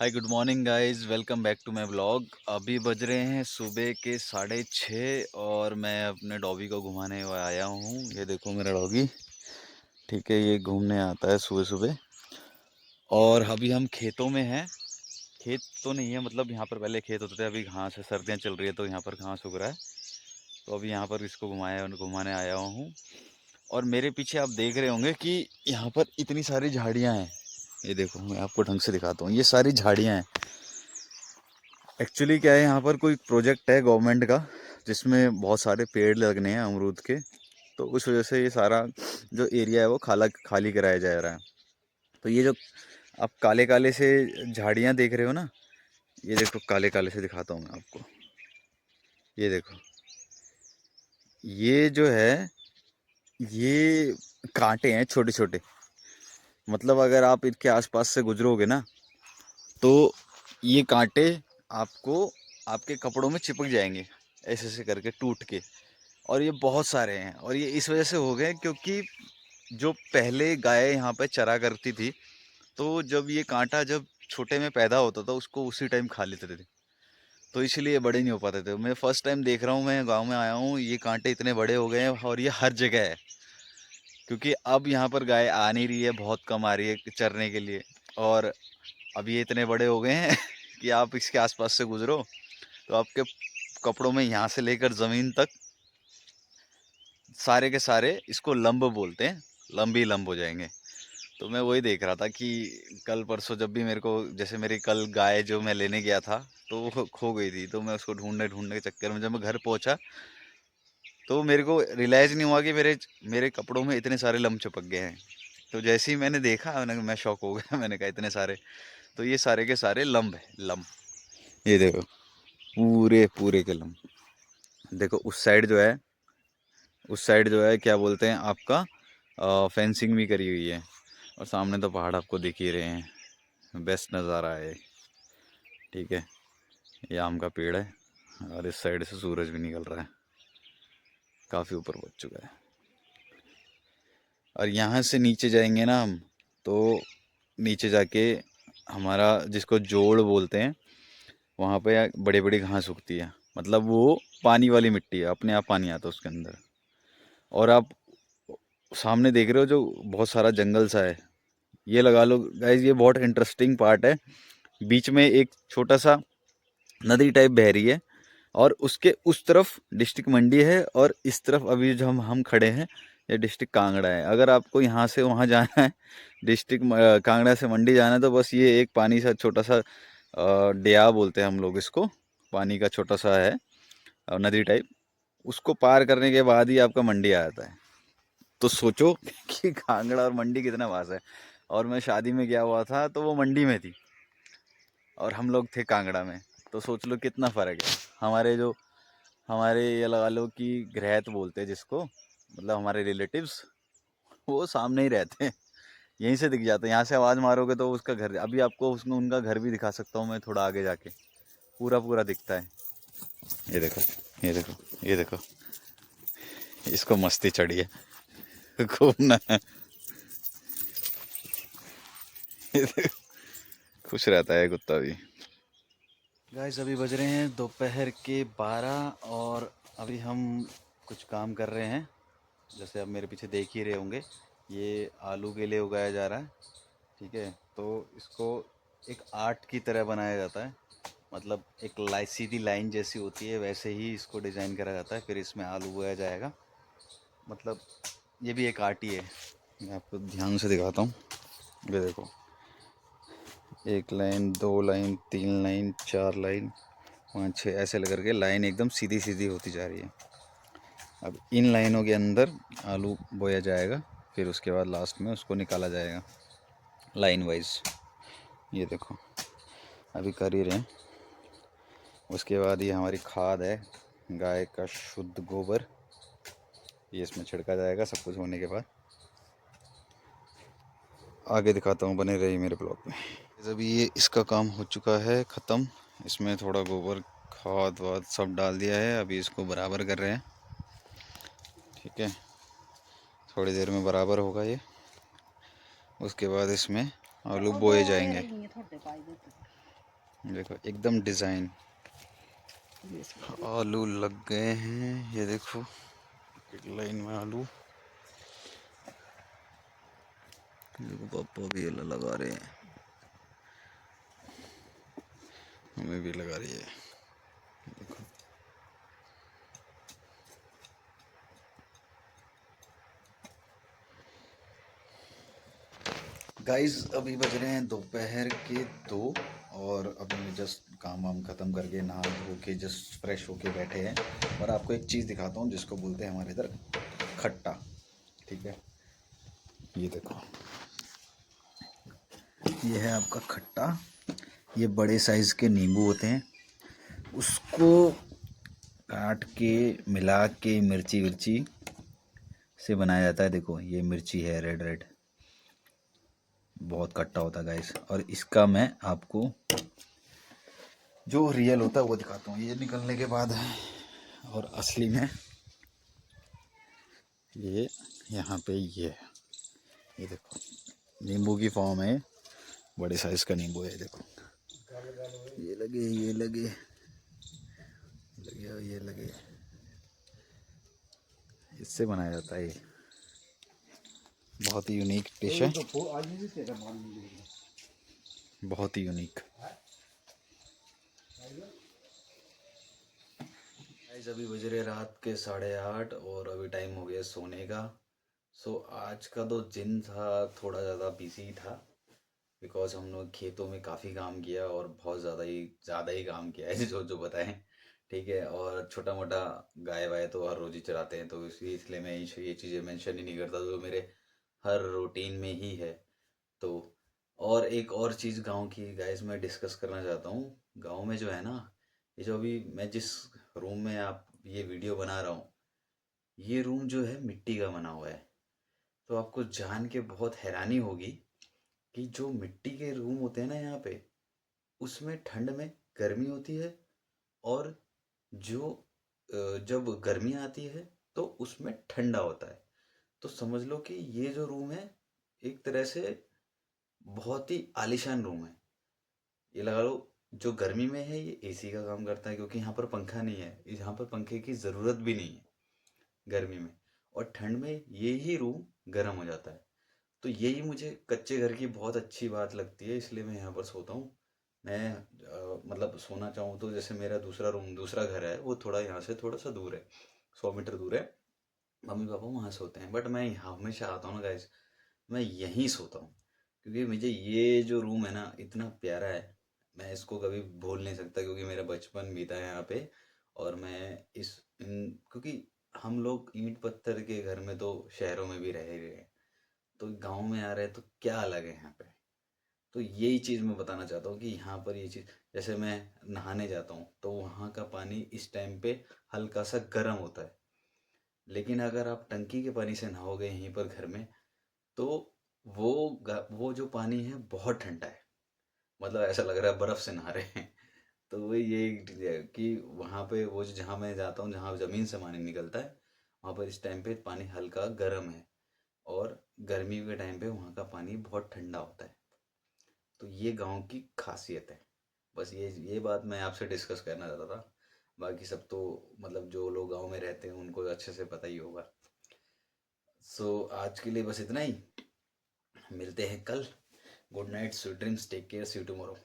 Hi good morning guys, welcome back to my vlog. अभी बज रहे हैं सुबह के 6:30 और मैं अपने डॉगी को घुमाने आया हूँ। ये देखो मेरा डॉगी। ठीक है, ये घूमने आता है सुबह सुबह। और अभी हम खेतों में हैं। खेत तो नहीं है, मतलब यहाँ पर पहले खेत होते थे, अभी घास है, सर्दियाँ चल रही है तो यहाँ पर घास उग रहा है। तो अभी यहाँ पर इसको घुमाने आया हूँ। और मेरे पीछे आप देख रहे होंगे कि यहाँ पर इतनी सारी झाड़ियाँ हैं। ये देखो, मैं आपको ढंग से दिखाता हूँ, ये सारी झाड़ियाँ हैं। एक्चुअली क्या है, यहाँ पर कोई प्रोजेक्ट है गवर्नमेंट का, जिसमें बहुत सारे पेड़ लगने हैं अमरूद के। तो उस वजह से ये सारा जो एरिया है वो खाली कराया जा रहा है। तो ये जो आप काले काले से झाड़ियाँ देख रहे हो ना, ये देखो काले काले से दिखाता हूँ मैं आपको। ये देखो, ये जो है, ये कांटे हैं छोटे छोटे। मतलब अगर आप इनके आसपास से गुजरोगे ना, तो ये कांटे आपको आपके कपड़ों में चिपक जाएंगे, ऐसे ऐसे करके टूट के। और ये बहुत सारे हैं, और ये इस वजह से हो गए क्योंकि जो पहले गाय यहाँ पे चरा करती थी, तो जब ये कांटा जब छोटे में पैदा होता था उसको उसी टाइम खा लेते थे। तो इसलिए ये बड़े नहीं हो पाते थे। मैं फर्स्ट टाइम देख रहा हूँ, मैं गांव में आया हूँ, ये कांटे इतने बड़े हो गए हैं और ये हर जगह है। क्योंकि अब यहाँ पर गाय आ नहीं रही है, बहुत कम आ रही है चरने के लिए। और अब ये इतने बड़े हो गए हैं कि आप इसके आसपास से गुजरो तो आपके कपड़ों में यहाँ से लेकर ज़मीन तक सारे के सारे, इसको लंब बोलते हैं, लंब ही लंब हो जाएंगे। तो मैं वही देख रहा था कि कल परसों जब भी मेरे को, जैसे मेरी कल गाय जो मैं लेने गया था तो वो खो गई थी, तो मैं उसको ढूंढने ढूंढने के चक्कर में जब मैं घर पहुंचा तो मेरे को रियलाइज़ नहीं हुआ कि मेरे मेरे कपड़ों में इतने सारे लंब चिपक गए हैं। तो जैसे ही मैंने देखा, मैं शॉक हो गया। मैंने कहा इतने सारे, तो ये सारे के सारे लंब है, लंब। ये देखो, पूरे पूरे के लंब। देखो उस साइड जो है क्या बोलते हैं आपका, फेंसिंग भी करी हुई है। और सामने तो पहाड़ आपको दिख ही रहे हैं, बेस्ट नज़ारा है। ठीक है, ये आम का पेड़ है और इस साइड से सूरज भी निकल रहा है, काफ़ी ऊपर पहुंच चुका है। और यहाँ से नीचे जाएंगे ना हम, तो नीचे जाके हमारा, जिसको जोड़ बोलते हैं, वहाँ पे बड़ी बड़ी घास उगती है। मतलब वो पानी वाली मिट्टी है, अपने आप पानी आता है उसके अंदर। और आप सामने देख रहे हो जो बहुत सारा जंगल सा है, ये लगा लो गाइज, ये बहुत इंटरेस्टिंग पार्ट है। बीच में एक छोटा सा नदी टाइप बह रही है, और उसके उस तरफ डिस्ट्रिक्ट मंडी है, और इस तरफ अभी जो हम खड़े हैं, ये डिस्ट्रिक्ट कांगड़ा है। अगर आपको यहाँ से वहाँ जाना है, डिस्ट्रिक्ट कांगड़ा से मंडी जाना है, तो बस ये एक पानी सा छोटा सा डैम बोलते हैं हम लोग इसको, पानी का छोटा सा है, नदी टाइप। उसको पार करने के बाद ही आपका मंडी आ जाता है। तो सोचो कि कांगड़ा और मंडी कितना पास है। और मैं शादी में गया हुआ था तो वो मंडी में थी और हम लोग थे कांगड़ा में। तो सोच लो कितना फ़र्क है। हमारे ये लगा लो कि गृहत बोलते हैं जिसको, मतलब हमारे रिलेटिव्स, वो सामने ही रहते हैं, यहीं से दिख जाते हैं। यहाँ से आवाज़ मारोगे तो उसका घर, अभी आपको उसमें उनका घर भी दिखा सकता हूँ मैं, थोड़ा आगे जाके पूरा पूरा दिखता है। ये देखो, ये देखो, ये देखो, इसको मस्ती चढ़ी है घूमना है। ये देखो, खुश रहता है कुत्ता भी। गाइस, अभी बज रहे हैं दोपहर के 12 और अभी हम कुछ काम कर रहे हैं। जैसे आप मेरे पीछे देख ही रहे होंगे, ये आलू के लिए उगाया जा रहा है। ठीक है, तो इसको एक आर्ट की तरह बनाया जाता है। मतलब एक सीधी लाइन जैसी होती है, वैसे ही इसको डिज़ाइन करा जाता है, फिर इसमें आलू उगाया जाएगा। मतलब ये भी एक आर्ट ही है। मैं आपको ध्यान से दिखाता हूँ। ये देखो, एक लाइन, दो लाइन, तीन लाइन, चार लाइन, पाँच छः, ऐसे लग करके लाइन एकदम सीधी सीधी होती जा रही है। अब इन लाइनों के अंदर आलू बोया जाएगा, फिर उसके बाद लास्ट में उसको निकाला जाएगा लाइन वाइज। ये देखो, अभी कर ही रहे हैं। उसके बाद ये हमारी खाद है, गाय का शुद्ध गोबर, ये इसमें छिड़का जाएगा सब कुछ होने के बाद। आगे दिखाता हूँ, बने रहिए मेरे ब्लॉग में। अभी ये इसका काम हो चुका है ख़त्म। इसमें थोड़ा गोबर खाद वाद सब डाल दिया है, अभी इसको बराबर कर रहे हैं। ठीक है, थोड़ी देर में बराबर होगा ये। उसके बाद इसमें आलू बोए जाएंगे। देखो एकदम डिज़ाइन। आलू लग गए हैं, ये देखो एक लाइन में आलू। देखो पापा भी लगा रहे हैं, हमें भी लगा रही है। देखो गाइस, अभी बज रहे हैं दोपहर के 2 और अभी मैं जस्ट काम वाम ख़त्म करके नहा धो के जस्ट फ्रेश होके बैठे हैं। और आपको एक चीज़ दिखाता हूँ जिसको बोलते हैं हमारे इधर खट्टा। ठीक है, ये देखो, ये है आपका खट्टा। ये बड़े साइज़ के नींबू होते हैं, उसको काट के मिला के मिर्ची विर्ची से बनाया जाता है। देखो ये मिर्ची है रेड रेड, बहुत खट्टा होता है गाइस। और इसका मैं आपको जो रियल होता है वो दिखाता हूँ, ये निकलने के बाद है। और असली में ये यहाँ पे ये है, ये देखो नींबू की फॉर्म है, बड़े साइज का नींबू है। देखो ये लगे, ये लगे, लगे, ये लगे, इससे बनाया जाता है। ये बहुत ही यूनिक डिश है, बहुत ही यूनिक। गाइस अभी बज रहे रात के 8:30 और अभी टाइम हो गया सोने का। सो आज का तो दिन था थोड़ा ज़्यादा बिजी था, बिकॉज हम लोग खेतों में काफ़ी काम किया और बहुत ज़्यादा ही काम किया है जो बताएं। ठीक है, और छोटा मोटा गाय वाय तो हर रोज़ ही चराते हैं, तो इसलिए मैं ये चीज़ें मेंशन ही नहीं करता, जो मेरे हर रूटीन में ही है। तो और एक और चीज़ गांव की गाइस मैं डिस्कस करना चाहता हूँ। गांव में जो है ना, ये जो अभी मैं जिस रूम में आप ये वीडियो बना रहा हूँ, ये रूम जो है मिट्टी का बना हुआ है। तो आपको जान के बहुत हैरानी होगी कि जो मिट्टी के रूम होते हैं ना यहाँ पे, उसमें ठंड में गर्मी होती है, और जो जब गर्मी आती है तो उसमें ठंडा होता है। तो समझ लो कि ये जो रूम है एक तरह से बहुत ही आलीशान रूम है। ये लगा लो, जो गर्मी में है ये एसी का काम करता है, क्योंकि यहाँ पर पंखा नहीं है, यहाँ पर पंखे की ज़रूरत भी नहीं है गर्मी में। और ठंड में ये ही रूम गर्म हो जाता है। तो यही मुझे कच्चे घर की बहुत अच्छी बात लगती है, इसलिए मैं यहाँ पर सोता हूँ। मैं मतलब सोना चाहूँ तो जैसे मेरा दूसरा घर है, वो थोड़ा यहाँ से थोड़ा सा दूर है, 100 मीटर दूर है। मम्मी पापा वहाँ सोते हैं, बट मैं यहाँ हमेशा आता हूँ ना गाइस, मैं यहीं सोता हूँ। क्योंकि मुझे ये जो रूम है ना इतना प्यारा है, मैं इसको कभी भूल नहीं सकता, क्योंकि मेरा बचपन बीता है यहाँ पे। और मैं क्योंकि हम लोग ईंट पत्थर के घर में तो शहरों में भी रह ही रहे हैं, तो गांव में आ रहे हैं तो क्या अलग है यहाँ पे। तो यही चीज़ मैं बताना चाहता हूँ कि यहाँ पर ये चीज़, जैसे मैं नहाने जाता हूँ तो वहाँ का पानी इस टाइम पे हल्का सा गर्म होता है, लेकिन अगर आप टंकी के पानी से नहाओगे यहीं पर घर में, तो वो जो पानी है बहुत ठंडा है। मतलब ऐसा लग रहा है बर्फ से नहा रहे हैं। तो वही ये है कि वहाँ पे वो जहाँ मैं जाता हूँ, जहाँ ज़मीन से पानी निकलता है, वहाँ पर इस टाइम पे पानी हल्का गर्म है, और गर्मी के टाइम पे वहाँ का पानी बहुत ठंडा होता है। तो ये गांव की खासियत है। बस ये बात मैं आपसे डिस्कस करना चाहता था। बाकी सब तो मतलब जो लोग गांव में रहते हैं उनको अच्छे से पता ही होगा। सो आज के लिए बस इतना ही, मिलते हैं कल। Good night, sweet dreams, take care, see you tomorrow.